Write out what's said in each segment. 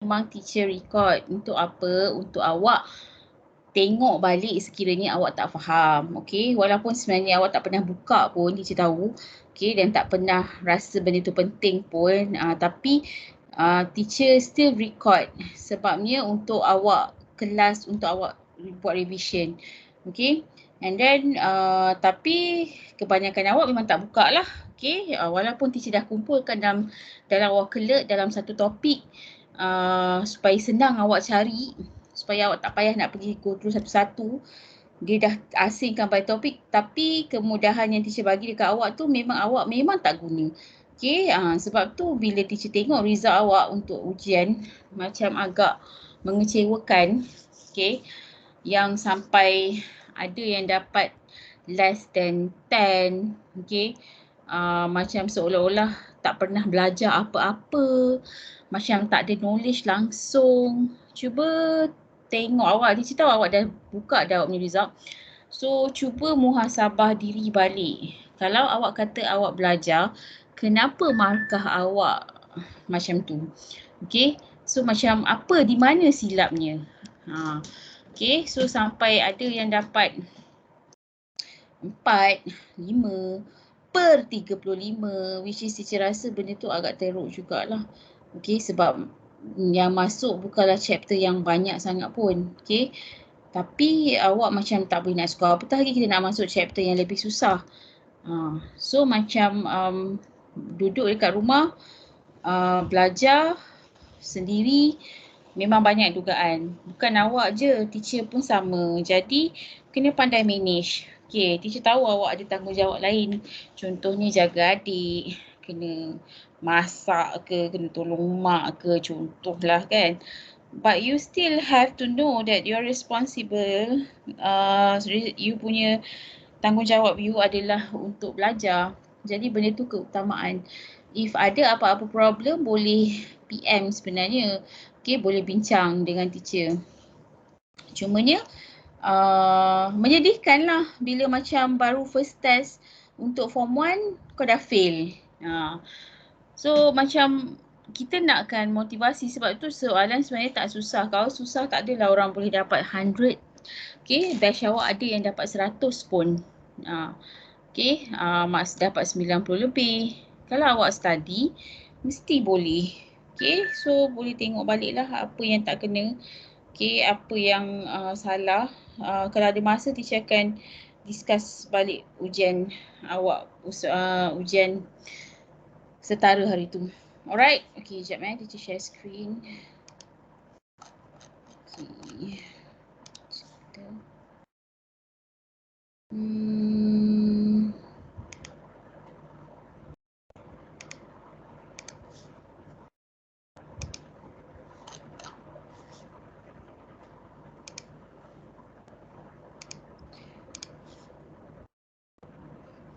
memang teacher record. Untuk apa? Untuk awak tengok balik sekiranya awak tak faham. Okay, walaupun sebenarnya awak tak pernah buka pun, teacher tahu. Okay, dan tak pernah rasa benda tu penting pun, tapi teacher still record. Sebabnya untuk awak kelas, untuk awak buat revision. Okay, and then tapi kebanyakan awak memang tak buka lah. Okay, walaupun teacher dah kumpulkan dalam awak alert dalam satu topik, supaya senang awak cari, supaya awak tak payah nak pergi go through satu-satu. Dia dah asingkan by topik, tapi kemudahan yang teacher bagi dekat awak tu memang awak memang tak guna. Okay, sebab tu bila teacher tengok result awak untuk ujian macam agak mengecewakan. Okay, yang sampai ada yang dapat less than 10. Okay, macam seolah-olah tak pernah belajar apa-apa, macam tak ada knowledge langsung. Cuba tengok awak, dia tahu awak dah buka dah awak punya result. So cuba muhasabah diri balik. Kalau awak kata awak belajar, kenapa markah awak macam tu? Okay, so macam apa, di mana silapnya? Okay, so sampai ada yang dapat 4, 5 per 35, which is teacher rasa benda tu agak teruk jugalah. Okay, sebab yang masuk bukanlah chapter yang banyak sangat pun. Okay, tapi awak macam tak boleh nak score, apatah lagi kita nak masuk chapter yang lebih susah. So macam duduk dekat rumah, belajar sendiri memang banyak dugaan. Bukan awak je, teacher pun sama. Jadi kena pandai manage. Okay, teacher tahu awak ada tanggungjawab lain. Contohnya jaga adik, kena masak ke, kena tolong mak ke, contohlah kan. But you still have to know that you're responsible. You punya tanggungjawab you adalah untuk belajar. Jadi benda tu keutamaan. If ada apa-apa problem, boleh PM sebenarnya. Okay, boleh bincang dengan teacher. Cumanya menyedihkan lah bila macam baru first test untuk form 1 kau dah fail. So macam kita nakkan motivasi, sebab tu soalan sebenarnya tak susah. Kalau susah tak adalah orang boleh dapat 100. Okay, batch awak ada yang dapat 100 pun. Okay, max dapat 90 lebih. Kalau awak study, mesti boleh. Okay, so boleh tengok balik lah apa yang tak kena. Okay, apa yang salah. Kalau ada masa, teacher akan discuss balik ujian awak, ujian setara hari tu. Alright, okay, sekejap teacher share screen. Okay.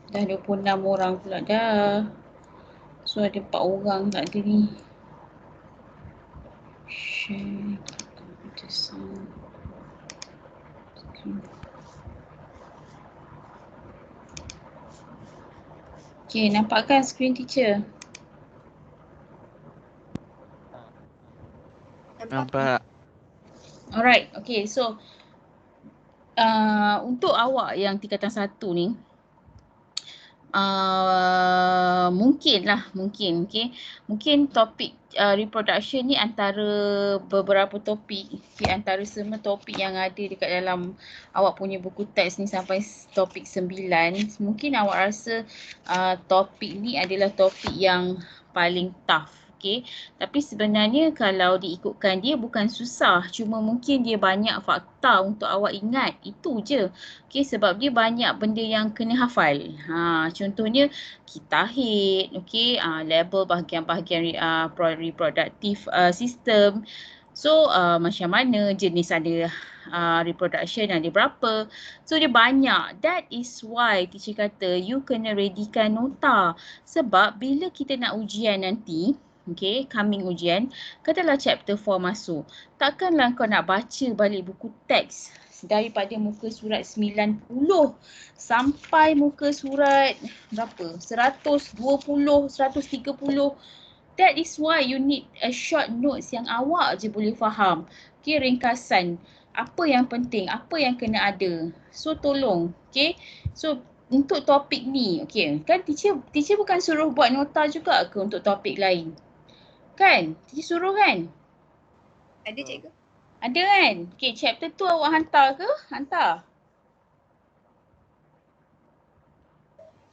Dah 26 orang pula dah. So ada 4 orang tak ada ni. Share computer sound. Okay, nampak kan screen teacher? Nampak. Alright, okay, so untuk awak yang tingkatan 1 ni, mungkin okay. Mungkin topik reproduction ni antara beberapa topik, okay, antara semua topik yang ada dekat dalam awak punya buku teks ni sampai topik 9, mungkin awak rasa topik ni adalah topik yang paling tough. Okay, tapi sebenarnya kalau diikutkan dia bukan susah, cuma mungkin dia banyak fakta untuk awak ingat, itu je. Okay, sebab dia banyak benda yang kena hafal. Contohnya kitahid, okay, label bahagian-bahagian reproductive system. So macam mana jenis ada reproduction ada berapa. So dia banyak. That is why teacher kata you kena readykan nota. Sebab bila kita nak ujian nanti, okay, coming ujian, katalah chapter 4 masuk. Takkanlah kau nak baca balik buku teks daripada muka surat 90 sampai muka surat berapa? 120, 130. that is why you need a short notes yang awak je boleh faham. Okay, ringkasan. Apa yang penting, apa yang kena ada. So tolong, okay. So untuk topik ni, okay, kan teacher bukan suruh buat nota juga ke untuk topik lain? Kan? Teacher suruh kan? Ada cikgu. Ada kan? Okay, chapter tu awak hantar ke? Hantar.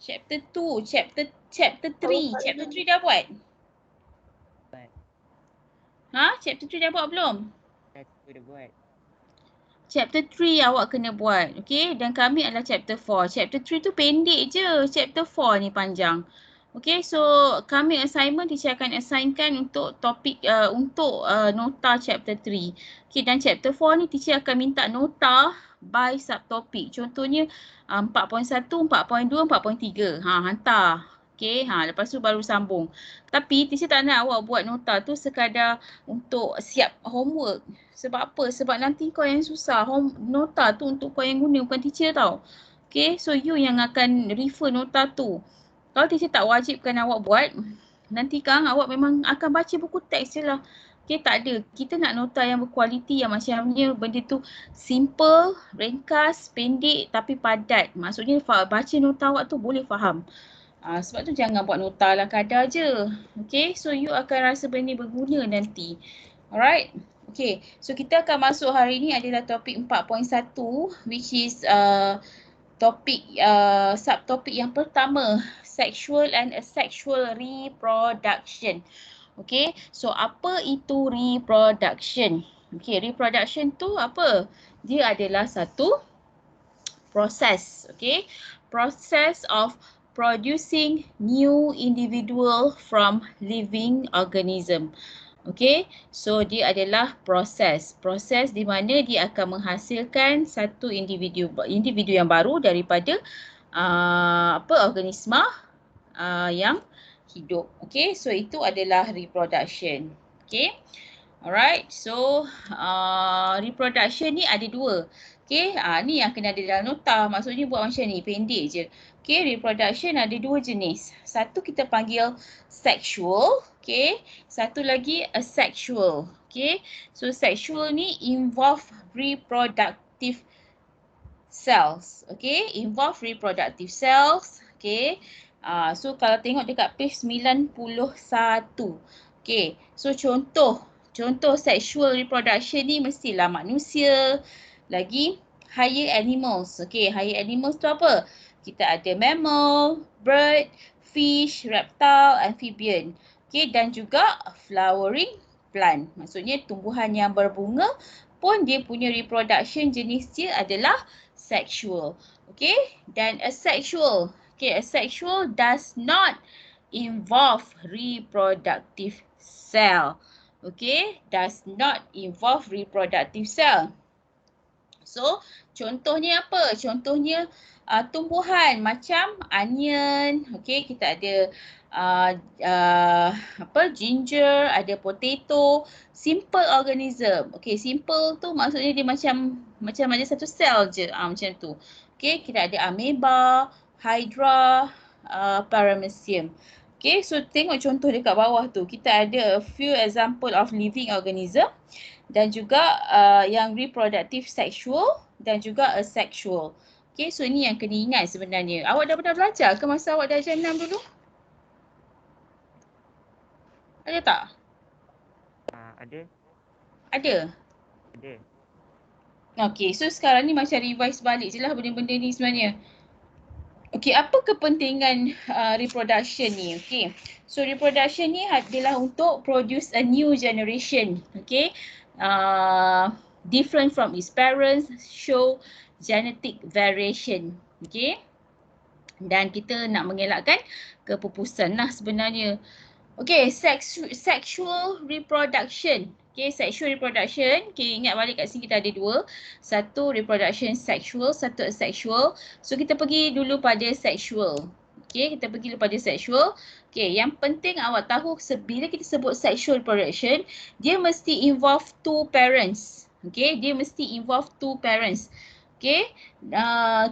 Chapter 2, chapter 3. Chapter 3 dah buat? Ha? Chapter 3 dah buat belum? Dah buat. Chapter 3 awak kena buat. Okay, dan kami adalah chapter 4. Chapter 3 tu pendek je. Chapter 4 ni panjang. Okay, so kami assignment teacher akan assignkan untuk topik, untuk nota chapter 3. Okay, dan chapter 4 ni teacher akan minta nota by subtopik. Contohnya 4.1, 4.2, 4.3. Hantar. Okay, lepas tu baru sambung. Tapi teacher tak nak awak buat nota tu sekadar untuk siap homework. Sebab apa? Sebab nanti kau yang susah. Nota tu untuk kau yang guna, bukan teacher tau. Okay, so you yang akan refer nota tu. Kalau teacher tak wajibkan awak buat, nanti kan awak memang akan baca buku teks je lah. Okay, tak ada. Kita nak nota yang berkualiti, yang macamnya benda tu simple, ringkas, pendek tapi padat. Maksudnya baca nota awak tu boleh faham. Sebab tu jangan buat nota lah kadar je. Okay, so you akan rasa benda ni berguna nanti. Alright. Okay, so kita akan masuk hari ni adalah topik 4.1 which is topik subtopik yang pertama, sexual and asexual reproduction. Okay, so apa itu reproduction? Okay, reproduction tu apa? Dia adalah satu proses, okay? Process of producing new individual from living organism. Okay, so dia adalah proses di mana dia akan menghasilkan satu individu yang baru daripada organisma yang hidup. Okay, so itu adalah reproduction. Okay, alright, so reproduction ni ada dua. Okay, ni yang kena ada dalam nota. Maksudnya buat macam ni, pendek je. Okay, reproduction ada dua jenis. Satu kita panggil sexual. Okay, satu lagi asexual. Okay, so sexual ni involve reproductive cells. Okay, involve reproductive cells. Okay, so kalau tengok dekat page 91. Okay, so contoh sexual reproduction ni mestilah manusia, lagi higher animals. Okay, higher animals tu apa? Kita ada mammal, bird, fish, reptile, amphibian. Okay, dan juga flowering plant. Maksudnya tumbuhan yang berbunga pun dia punya reproduction jenis dia adalah sexual. Okay, dan asexual. Okay, asexual does not involve reproductive cell. Okay, does not involve reproductive cell. So, contohnya apa? Contohnya tumbuhan macam onion. Okay, kita ada ginger, ada potato, simple organism. Okay, simple tu maksudnya dia macam ada satu sel je, macam tu. Okay, kita ada amoeba, hydra, paramecium. Okay, so tengok contoh dekat bawah tu. Kita ada a few example of living organism dan juga yang reproductive sexual dan juga asexual. Okay, so ini yang kena ingat sebenarnya. Awak dah pernah belajar ke masa awak darjah 6 dulu? Ada tak? Ada. Ada? Ada. Okay, so sekarang ni macam revise balik je lah benda-benda ni sebenarnya. Okay, apa kepentingan reproduction ni? Okay, so reproduction ni adalah untuk produce a new generation. Okay, different from its parents, show genetic variation. Okay, dan kita nak mengelakkan kepupusan lah sebenarnya. Okay, sexual reproduction. Okay, sexual reproduction. Okay, ingat balik kat sini kita ada dua. Satu reproduction sexual, satu asexual. So, kita pergi dulu pada sexual. Okay, kita pergi dulu pada sexual. Okay, yang penting awak tahu bila kita sebut sexual reproduction, dia mesti involve two parents. Okay, dia mesti involve two parents. Okay,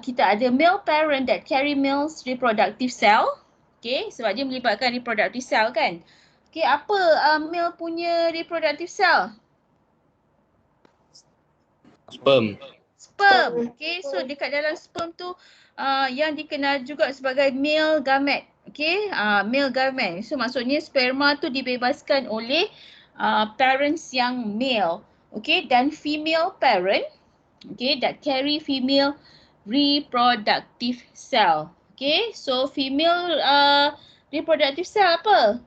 kita ada male parent that carry male's reproductive cell. Okay, sebab dia melibatkan reproductive cell kan. Okay, apa male punya reproductive cell? Sperm. Sperm. Okay, so dekat dalam sperm tu yang dikenal juga sebagai male gamete. Okay, male gamete. So maksudnya sperma tu dibebaskan oleh parents yang male. Okay, dan female parent. Okay, that carry female reproductive cell. Okay, so female reproductive cell apa?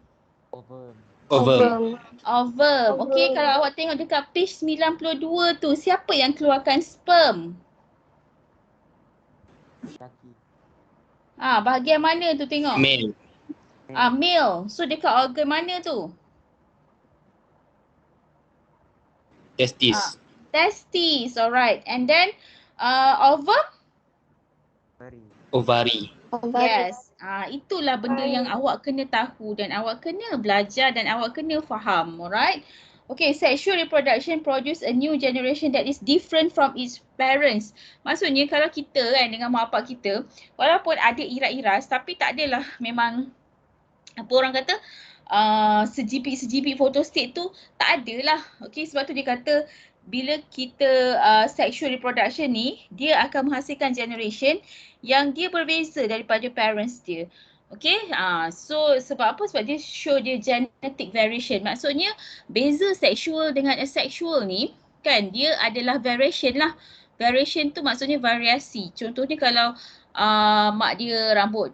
Ovum. Ovum. Ovum. Okay, kalau awak tengok dekat page 92 tu, siapa yang keluarkan sperm? Laki. Bahagian mana tu tengok? Male. Male. So dekat organ mana tu? Testis. Testis. Alright. And then ovum? Ovari. Ovari. Yes. Itulah benda yang awak kena tahu dan awak kena belajar dan awak kena faham. Alright. Okay, sexual reproduction produce a new generation that is different from its parents. Maksudnya kalau kita kan dengan mak bapak kita, walaupun ada iras-iras tapi tak adalah memang apa orang kata sejipit photostat tu tak adalah. Okay, sebab tu dia kata bila kita sexual reproduction ni, dia akan menghasilkan generation yang dia berbeza daripada parents dia. Okay, so sebab apa? Sebab dia show dia genetic variation. Maksudnya beza sexual dengan asexual ni kan dia adalah variation lah. Variation tu maksudnya variasi. Contohnya kalau mak dia rambut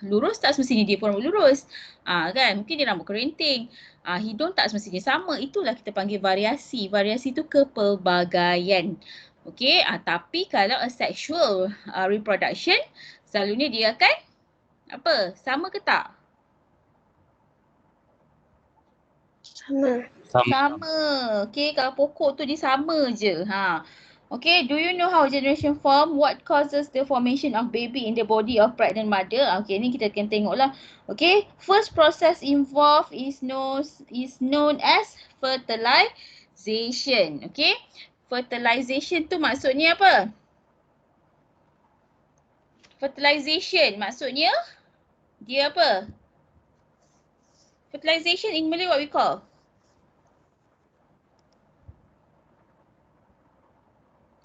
lurus, tak semestinya dia pun rambut lurus. Kan, mungkin dia rambut kerinting. Hidung tak semestinya sama. Itulah kita panggil variasi. Variasi tu kepelbagaian. Okey, tapi kalau asexual reproduction, selalunya dia akan apa? Sama ke tak? Sama. Okey, kalau pokok tu dia sama je. Okay, do you know how generation form? What causes the formation of baby in the body of pregnant mother? Okay, ni kita akan tengok lah. Okay, first process involved is known as fertilization. Okay, fertilization tu maksudnya apa? Fertilization maksudnya dia apa? Fertilization in Malay what we call?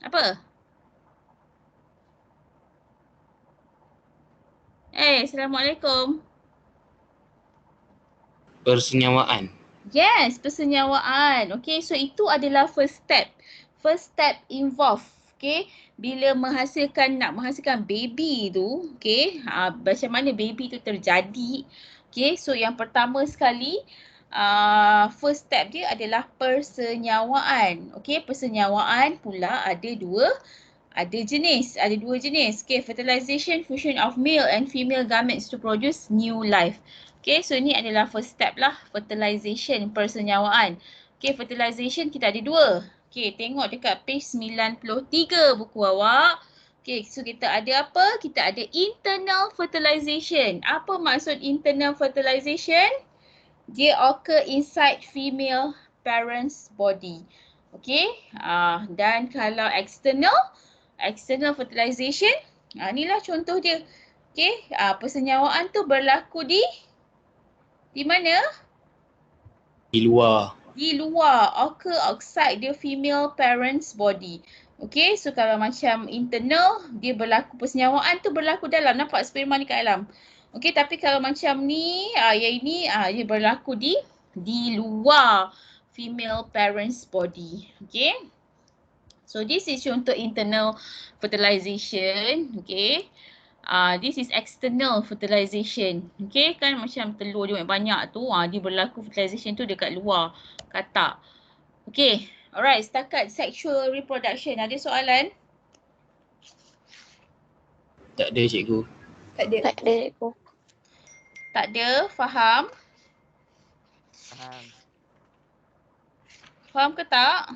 Apa? Assalamualaikum. Persenyawaan. Yes, persenyawaan. Okay, so itu adalah first step. First step involve, okay, bila nak menghasilkan baby tu, okay, macam mana baby tu terjadi. Okay, so yang pertama sekali, first step dia adalah persenyawaan. Okay, persenyawaan pula ada dua jenis. Okay, fertilization, fusion of male and female gametes to produce new life. Okay, so ni adalah first step lah, fertilization, persenyawaan. Okay, fertilization kita ada dua. Okay, tengok dekat page 93 buku awak. Okay, so kita ada apa? Kita ada internal fertilization. Apa maksud internal fertilization? Dia occur inside female parent's body. Okay, dan kalau external fertilization, inilah contoh dia. Okay, persenyawaan tu berlaku di mana? Di luar. Di luar, occur outside the female parent's body. Okay, so kalau macam internal, dia berlaku persenyawaan tu berlaku dalam. Nampak sperma ni kat dalam. Okay, tapi kalau macam ni, yang ini dia berlaku di luar female parent's body. Okay. So this is contoh internal fertilization. Okay. This is external fertilization. Okay, kan macam telur dia banyak tu, dia berlaku fertilization tu dekat luar katak. Okay, alright, setakat sexual reproduction ada soalan? Tak ada cikgu. Tak ada cikgu. Tak ada, faham? Faham. Faham ke tak?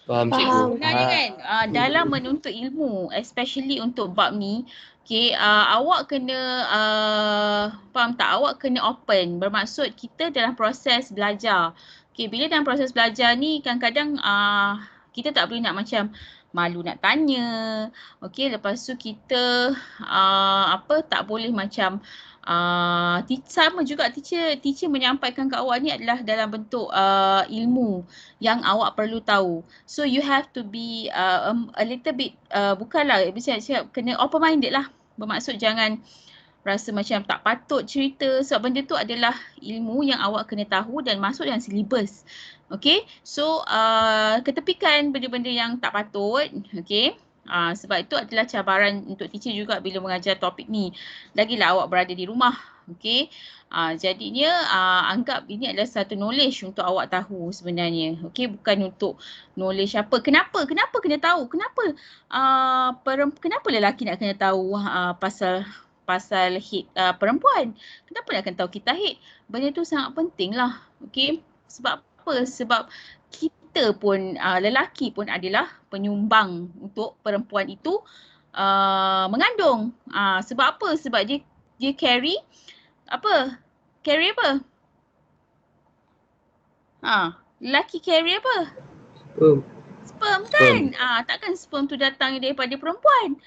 Faham cikgu. Sebenarnya kan dalam menuntut ilmu, especially untuk bab ni, okay, awak kena faham tak? Awak kena open. Bermaksud kita dalam proses belajar. Okay, bila dalam proses belajar ni kadang-kadang kita tak boleh nak macam malu nak tanya. Okay, lepas tu kita tak boleh macam Sama juga teacher menyampaikan ke awak ni adalah dalam bentuk ilmu yang awak perlu tahu. So you have to be a little bit bukanlah macam kena open minded lah. Bermaksud jangan rasa macam tak patut cerita sebab benda tu adalah ilmu yang awak kena tahu dan masuk dalam silibus. Okay, so ketepikan benda-benda yang tak patut. Okay. Sebab itu adalah cabaran untuk teacher juga bila mengajar topik ni. Lagilah awak berada di rumah. Okay. Jadinya anggap ini adalah satu knowledge untuk awak tahu sebenarnya. Okay. Bukan untuk knowledge apa. Kenapa kena tahu? Kenapa lelaki nak kena tahu pasal hit perempuan? Kenapa nak kena tahu kita hit? Benda tu sangat penting lah. Okay. Sebab apa? Sebab kita pun lelaki pun adalah penyumbang untuk perempuan itu mengandung. Sebab apa? Sebab dia carry apa? Carry apa? Lelaki carry apa? Sperm kan? Takkan sperm tu datang daripada perempuan.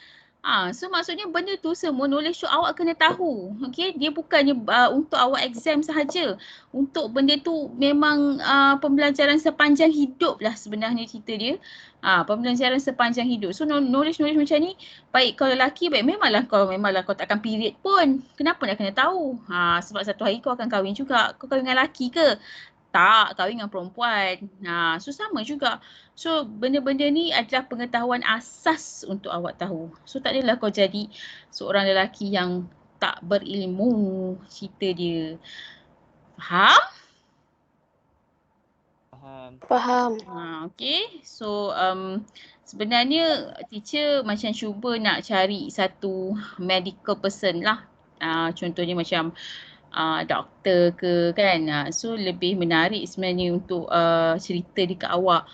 So maksudnya benda tu semua knowledge tu awak kena tahu. Okay, dia bukannya untuk awak exam sahaja. Untuk benda tu memang pembelajaran sepanjang hidup lah sebenarnya cerita dia. Pembelajaran sepanjang hidup. So knowledge macam ni baik kau lelaki, baik memanglah kau takkan period pun. Kenapa nak kena tahu? Sebab satu hari kau akan kahwin juga. Kau kahwin dengan lelaki ke? Tak, kahwin dengan perempuan. So sama juga. So benda-benda ni adalah pengetahuan asas untuk awak tahu. So tak adalah kau jadi seorang lelaki yang tak berilmu cerita dia. Faham? Faham. Okay. So sebenarnya teacher macam cuba nak cari satu medical person lah. Contohnya macam doktor ke kan. So lebih menarik sebenarnya untuk cerita dekat awak.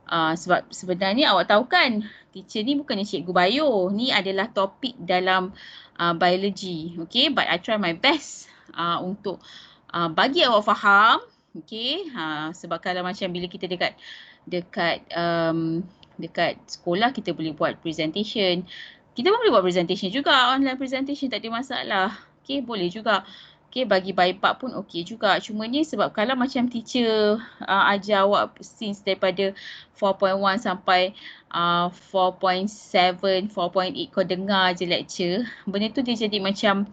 Sebab sebenarnya awak tahu kan, teacher ni bukannya cikgu bio. Ni adalah topik dalam biology. Okay, but I try my best untuk bagi awak faham. Okay, sebab kalau macam bila kita dekat sekolah kita boleh buat presentation. Kita pun boleh buat presentation juga, online presentation tak ada masalah. Okay, boleh juga. Okay, bagi bypass pun okey juga. Cuma ni sebab kalau macam teacher ajar awak since daripada 4.1 sampai 4.7, 4.8 kau dengar je lecture, benda tu dia jadi macam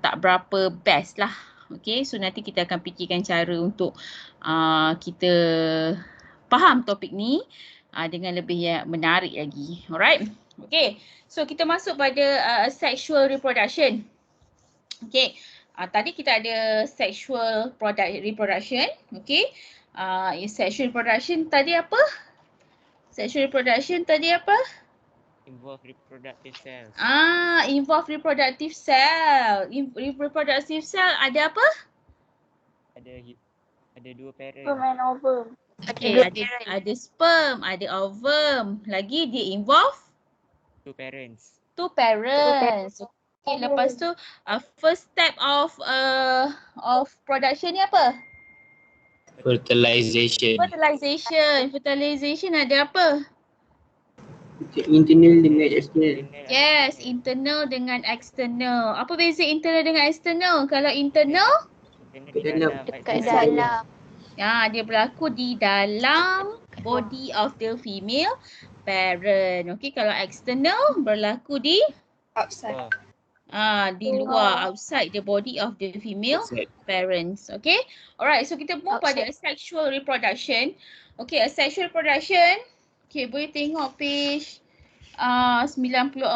tak berapa best lah. Okay, so nanti kita akan fikirkan cara untuk kita faham topik ni dengan lebih menarik lagi. Alright. Okay, so kita masuk pada sexual reproduction. Okay. Tadi kita ada sexual reproduction, okay. Sexual reproduction tadi apa? Sexual reproduction tadi apa? Involve reproductive cells. Involve reproductive cell. Reproductive cell ada apa? Ada dua parent. Sperm and ovum. Okay, ada sperm, ada ovum. Lagi dia involve? Two parents. Two parents. Okay, lepas tu first step of production ni apa? Fertilization. Fertilization ada apa? Internal dengan external. Yes, internal dengan external. Apa beza internal dengan external? Kalau internal? Dekat dalam. Dia berlaku di dalam body of the female parent. Okay, kalau external berlaku di? Outside. Di luar, outside the body of the female parents. Okay. Alright, so kita move pada sexual reproduction. Okay, sexual reproduction. Okay, boleh tengok page 94.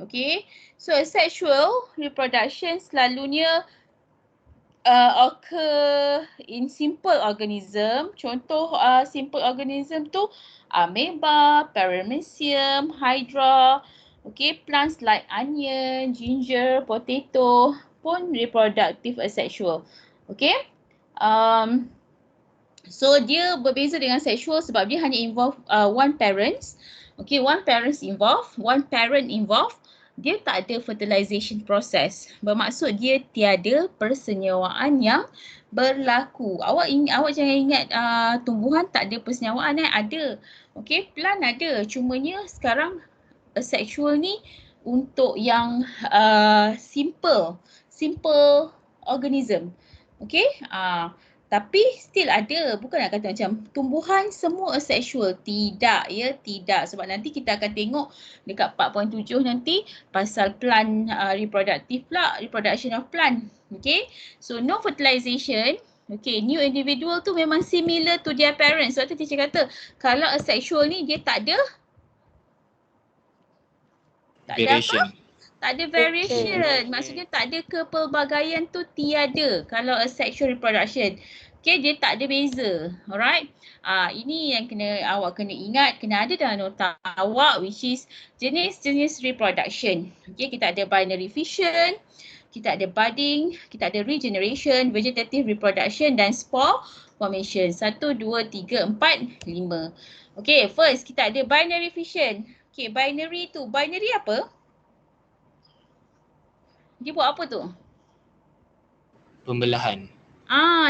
Okay. So sexual reproduction selalunya occur in simple organism. Contoh simple organism tu amoeba, paramecium, hydra. Okay, plants like onion, ginger, potato pun reproductive asexual. Okay. So dia berbeza dengan sexual sebab dia hanya involve one parents. Okay, one parent involved. Dia tak ada fertilization process. Bermaksud dia tiada persenyawaan yang berlaku. Awak jangan ingat tumbuhan tak ada persenyawaan ada. Okay, plant ada. Cumanya sekarang asexual ni untuk yang simple simple organism. Okay, tapi still ada, bukan nak kata macam tumbuhan semua asexual. Tidak ya, tidak. Sebab nanti kita akan tengok dekat 4.7 nanti pasal plant reproductive pula, reproduction of plant. Okay, so no fertilization. Okay, new individual tu memang similar to their parents. Sebab tu teacher kata kalau asexual ni dia tak ada Variation. Tak ada variation. Maksudnya tak ada kepelbagaian tu tiada kalau asexual reproduction. Okay, dia tak ada beza. Alright. Ini yang awak kena ingat, kena ada dalam nota awak, which is jenis-jenis reproduction. Okay, kita ada binary fission, kita ada budding, kita ada regeneration, vegetative reproduction dan spore formation. 1, 2, 3, 4, 5. Okay, first kita ada binary fission. Okay, binary tu, binary apa? Dia buat apa tu? Pembelahan.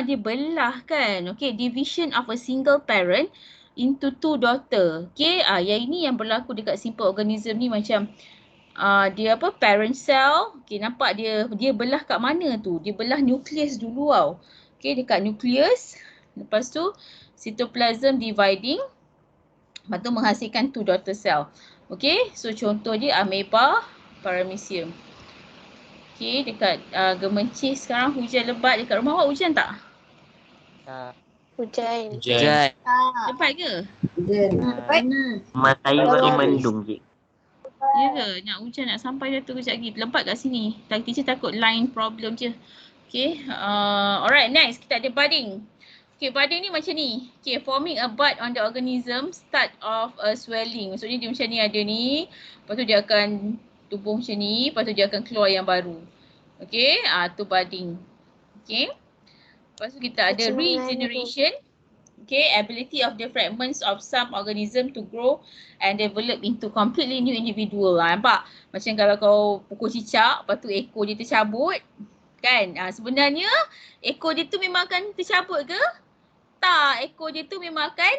Dia belah kan. Okay, division of a single parent into two daughter. Okay, yang ini yang berlaku dekat simple organism ni macam dia apa, parent cell. Okay, nampak dia belah kat mana tu? Dia belah nukleus dulu tau. Okay, dekat nukleus. Lepas tu cytoplasm dividing. Lepas tu menghasilkan two daughter cell. Okay, so contoh dia amoeba, paramecium. Okay, dekat Gemencis sekarang hujan lebat. Dekat rumah awak hujan tak? Tak. Hujan. Hujan. Lebat ke? Matahari baru mendung je. Ya ke? Nak hujan nak sampai dah tu kejap lagi. Lebat kat sini. Teacher takut line problem je. Okay. Alright, next. Kita ada budding. Okay, budding ni macam ni. Okay, forming a bud on the organism start of a swelling. Maksudnya dia macam ni ada ni. Lepas tu dia akan tumbuh macam ni. Lepas tu dia akan keluar yang baru. Okay, tu budding. Okay. Lepas tu kita ada regeneration. Okay, ability of the fragments of some organism to grow and develop into completely new individual. Nampak? Macam kalau kau pukul cicak, lepas tu ekor dia tercabut. Kan? Sebenarnya ekor dia tu memang akan tercabut ke? Tak. Ekor dia tu memang akan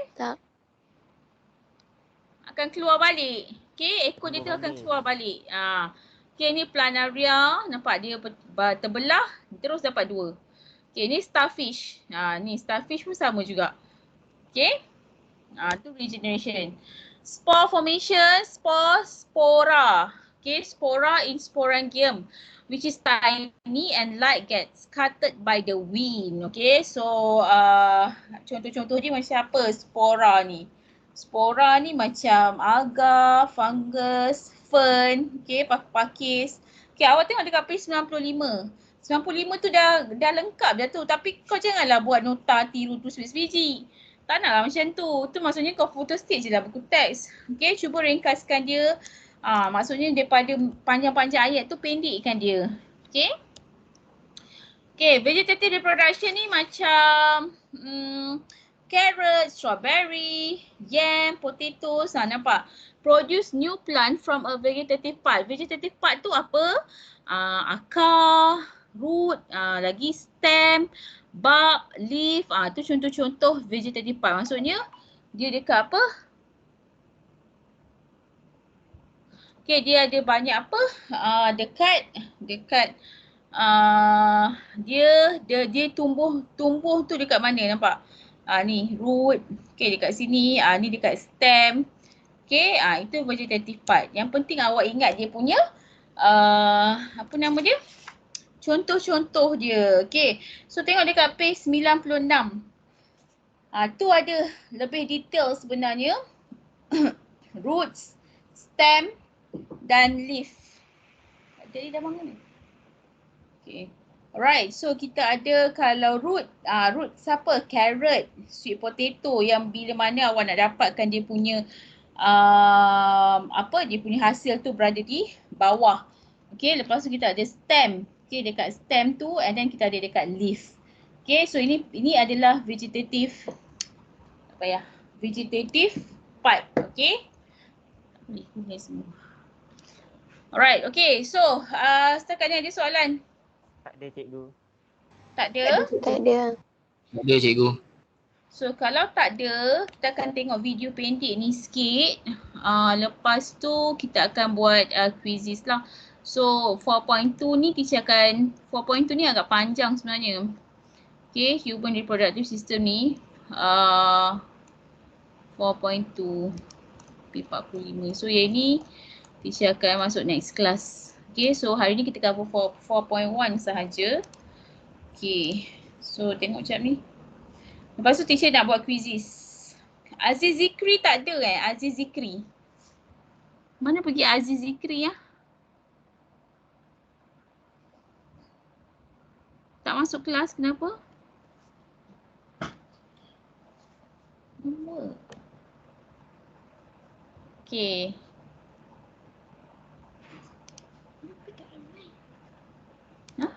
keluar balik. Okay, ekor dia tu akan keluar balik. Okay, ni planaria. Nampak dia terbelah, terus dapat dua. Okay, ni starfish. Ni starfish pun sama juga. Okay. Tu regeneration. Spore formation, spora. Okay, spora in sporangium, which is tiny and light gets scattered by the wind. Okay, so contoh-contoh dia macam apa spora ni? Spora ni macam alga, fungus, fern, okay, pakis. Okay, awak tengok dekat page 95. 95 tu dah lengkap dah tu. Tapi kau janganlah buat nota tiru tu sebiji. Tak naklah macam tu. Tu maksudnya kau photostate je lah buku teks. Okay, cuba ringkaskan dia. Maksudnya daripada panjang-panjang ayat tu pendekkan dia. Okay. Okay, vegetative reproduction ni macam carrot, strawberry, yam, potatoes. Nampak? Produce new plant from a vegetative part. Vegetative part tu apa? Akar, root, lagi stem, bark, leaf. Tu contoh-contoh vegetative part. Maksudnya dia dekat apa? Okay, dia ada banyak apa? Dekat dia tumbuh tu dekat mana, nampak? Ni root. Okay, dekat sini. Ni dekat stem. Okay, itu vegetative part. Yang penting awak ingat dia punya apa nama dia? Contoh-contoh dia. Okay, so tengok dekat page 96. Tu ada lebih detail sebenarnya. Roots, stem dan leaf. Jadi dah bangun ni? Okay. Alright, so kita ada kalau root, root siapa? Carrot, sweet potato yang bila mana awak nak dapatkan dia punya dia punya hasil tu berada di bawah. Okay, lepas tu kita ada stem. Okay, dekat stem tu and then kita ada dekat leaf. Okay, so ini adalah vegetative vegetative part. Okay. Boleh semua. Alright, okay. So, setakat ni ada soalan? Tak ada, cikgu. Tak ada? Tak ada. Tak ada, cikgu. So, kalau tak ada, kita akan tengok video pendek ni sikit. Lepas tu, kita akan buat quizzes lah. So 4.2 ni teacher akan, 4.2 ni agak panjang sebenarnya. Okay, human reproductive system ni 4.2 P45. So yang ni teacher akan masuk next class. Okay, so hari ni kita cover 4.1 sahaja. Okay, so tengok jap ni. Lepas tu teacher nak buat quizzes. Aziz Zikri tak ada Aziz Zikri. Mana pergi Aziz Zikri ya? Tak masuk kelas, kenapa? Okay. Hah?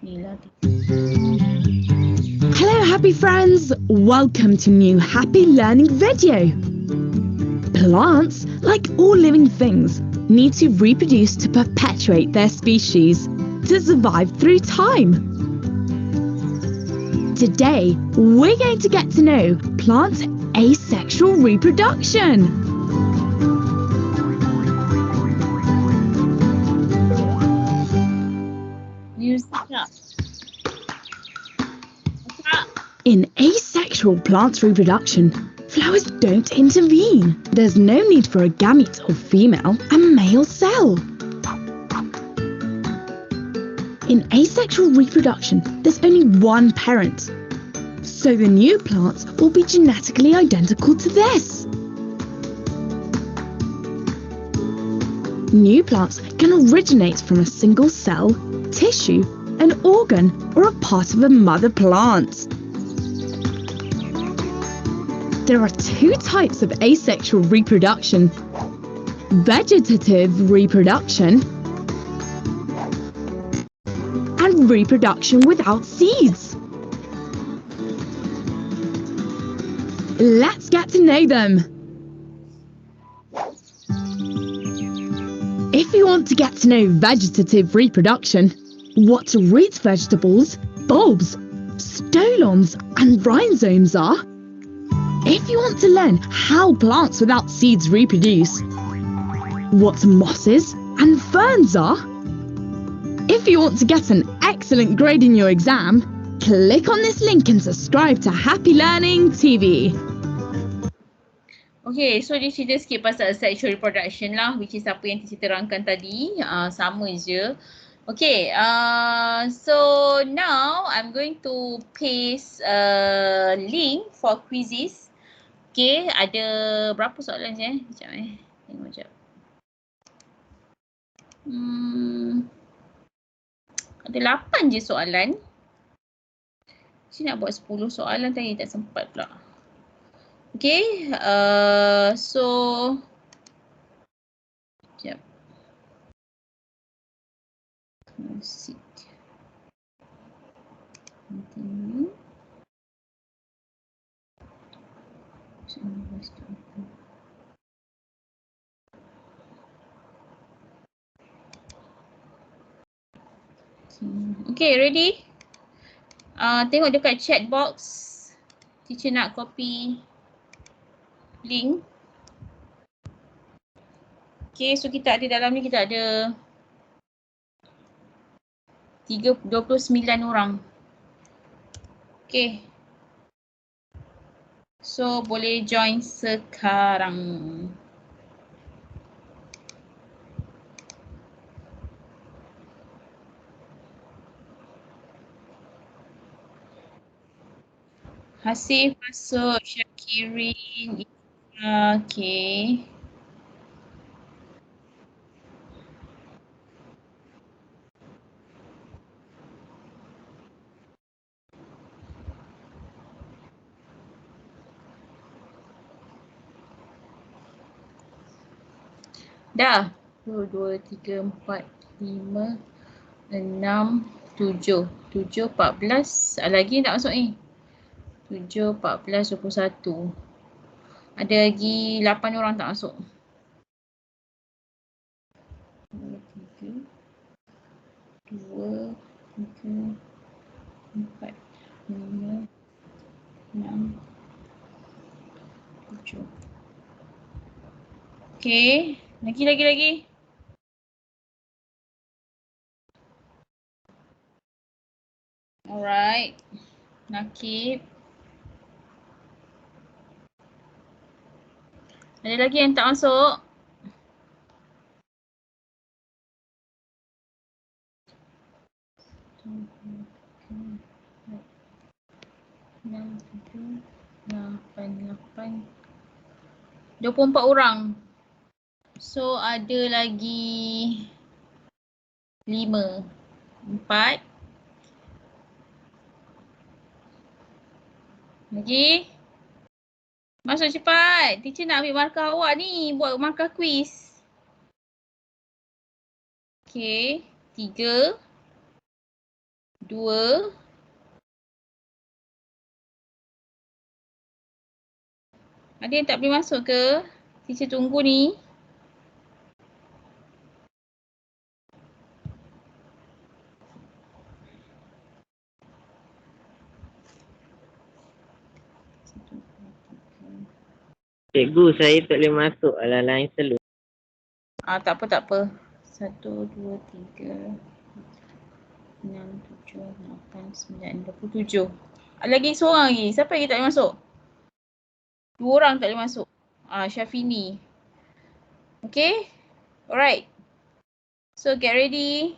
Nila. Hello happy friends, welcome to new happy learning video. Plants, like all living things, need to reproduce to perpetuate their species, to survive through time. Today, we're going to get to know plant asexual reproduction. In asexual plant reproduction, flowers don't intervene. There's no need for a gamete or female and male cell. In asexual reproduction, there's only one parent. So the new plants will be genetically identical to this. New plants can originate from a single cell, tissue, an organ, or a part of a mother plant. There are two types of asexual reproduction: vegetative reproduction and reproduction without seeds. Let's get to know them. If you want to get to know vegetative reproduction, what root vegetables, bulbs, stolons and rhizomes are, if you want to learn how plants without seeds reproduce, what mosses and ferns are, if you want to get an excellent grade in your exam, click on this link and subscribe to Happy Learning TV. Okay, so dia cerita sikit pasal sexual reproduction lah, which is apa yang teacher terangkan tadi, sama je. Okay, so now I'm going to paste a link for quizzes. Okay, ada berapa soalan je Sekejap tengok sekejap. Ada 8 je soalan. Saya nak buat 10 soalan tadi tak sempat pula. Okay, so sekejap. Sit. Continue. Okay, ready? Tengok dekat chat box. Teacher nak copy link. Okay, so kita ada dalam ni, kita ada 29 orang. Okay. So boleh join sekarang. Hasif masuk, Syakirin, okay. Dah. 1, 2, 3, 4, 5, 6, 7. 7, 14. Lagi tak masuk ni. 7, 14, 21. Ada lagi 8 orang tak masuk. 2, 3, 4, 5, 6, 7. Okay. Lagi. Alright. Nakib. Ada lagi yang tak masuk? Enam, tujuh, 24 orang. So ada lagi 5, 4. Lagi. Masuk cepat. Teacher nak ambil markah awak ni. Buat markah quiz. Okay. 3, 2. Ada yang tak boleh masuk ke? Teacher tunggu ni. Cikgu, saya tak boleh masuk. Alah, lain selalu. Tak apa, tak apa. 1, 2, 3, 6, 7, 8, 9, 27. Ada lagi seorang lagi. Siapa lagi tak boleh masuk? 2 orang tak boleh masuk. Syafini. Okay? Alright. So get ready.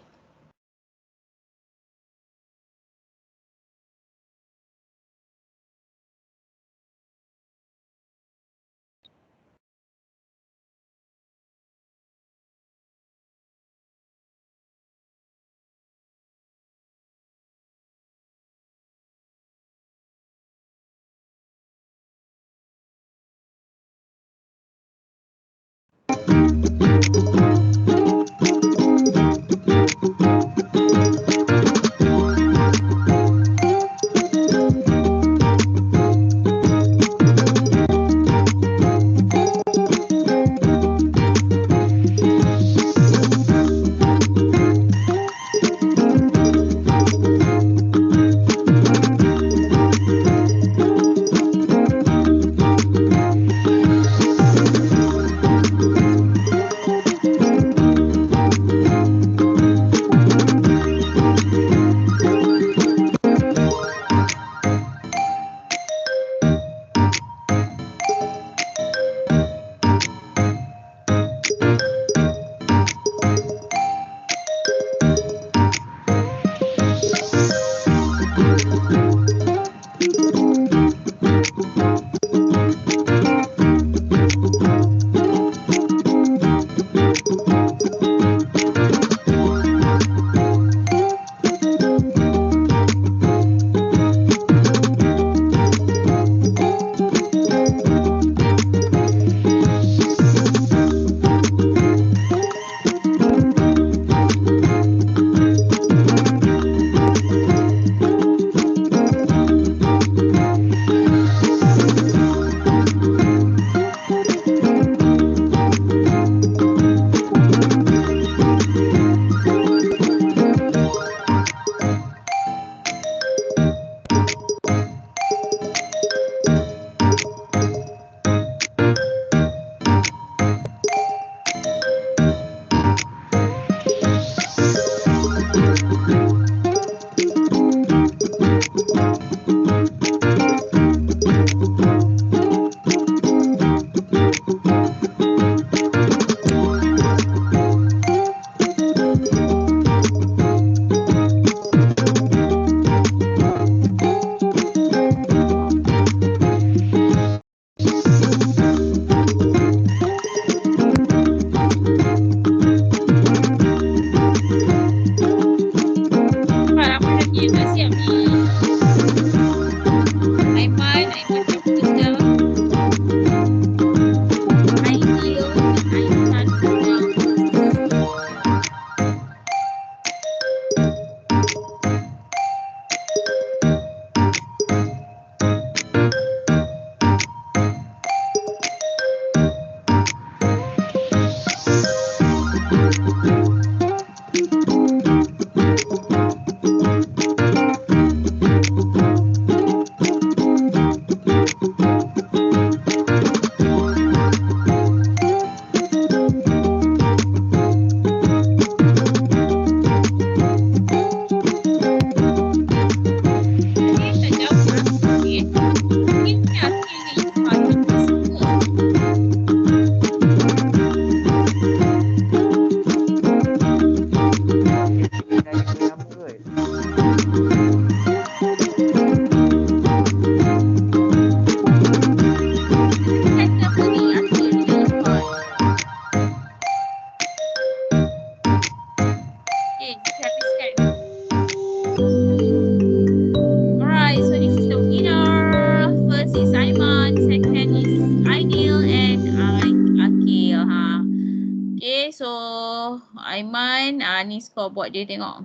Aiman, ni scoreboard dia tengok.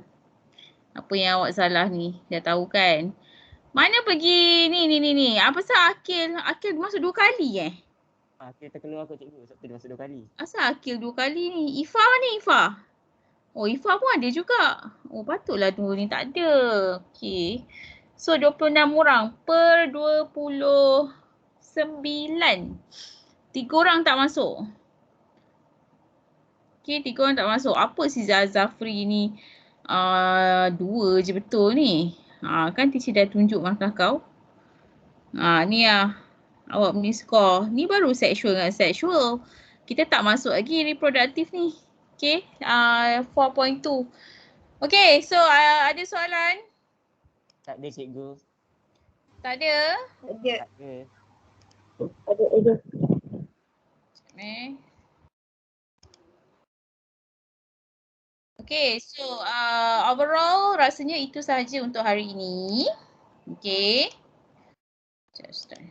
Apa yang awak salah ni, dah tahu kan? Mana pergi ni. Apa pasal Akil masuk 2 kali Kita keluar kot cikgu sebab dia masuk 2 kali. Asal Akil 2 kali ni? Ifa mana Ifa? Oh Ifa pun ada juga. Oh patutlah tu ni tak ada. Okay. So 26 orang per 29. 3 orang tak masuk. Okay, 3 orang tak masuk. Apa si Zafri ni? 2 je betul ni. Kan teacher dah tunjuk markah kau. Ni awak punya skor. Ni baru sexual dengan sexual. Kita tak masuk lagi reproduktif ni. Okay, 4.2. Okay, so ada soalan? Tak ada cikgu. Tak ada? Ada. Tak ada. Okay, so overall rasanya itu sahaja untuk hari ini. Okay. Just start.